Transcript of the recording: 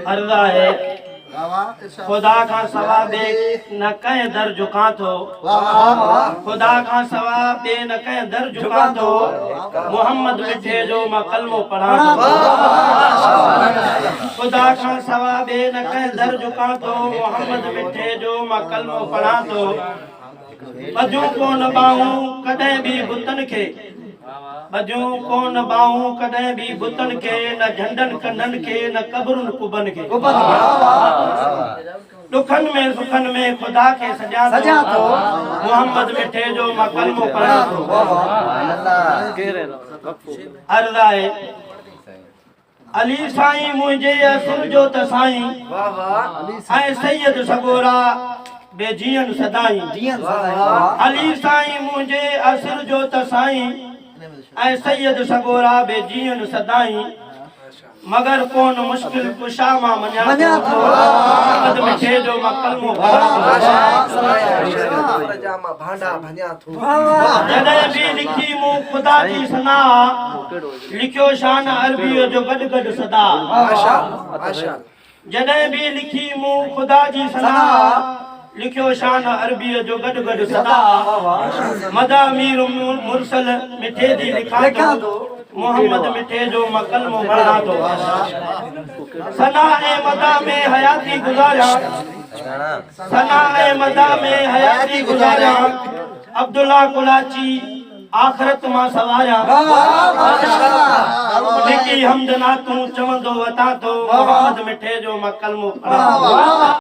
अर्ज़ा है खुदा का सवा बे न कहीं दर झुका तो खुदा का सवा बे न कहीं दर झुका तो मोहम्मद मिठे जो मां कलमो पढ़ा खुदा का सवा बे न कहीं दर झुका तो मोहम्मद मिठे जो मां कलमो पढ़ा तो बजू को न बाहूं कदे भी बुतन के बजू को न बाहूं कदे भी बुतन के न झंडन कंडन के न कब्रुन कुबन के दुखन में सुखन में खुदा के सजा तो मोहम्मद मिठे जो मां कलमो पढ़ा तो अर्ज़ा है अली साईं मुझे असुर जो त साईं ऐं सैयद सगोरा बेजियन सदाई अली साईं मुझे असुर जो त साईं ऐं सैयद सगोरा बेजियन सदाई मगर कौन मुश्किल कुशा मां मन्या तो मोहम्मद मिठे जो मां कलमो जॾहिं भी लिखी मूं खुदा जी सना लिखियो शान अरबी जो गॾ गॾ सदा जॾहिं भी लिखी मूं खुदा जी सना लिखियो शान अरबी जो गॾ गॾ सदा मदा मीर मुरसल मिठे दी लिखा तो मोहम्मद मिठे जो मां कलमो पढ़ा तो सना ए मदा में हयाती गुजारा सना ए मदा में हयाती गुजारा अब्दुल्ला कुलाची आखिरत मां सवाया लिखी हमदना तू चवंदो वता तो मोहम्मद मिठे जो मां कलमो पढ़ा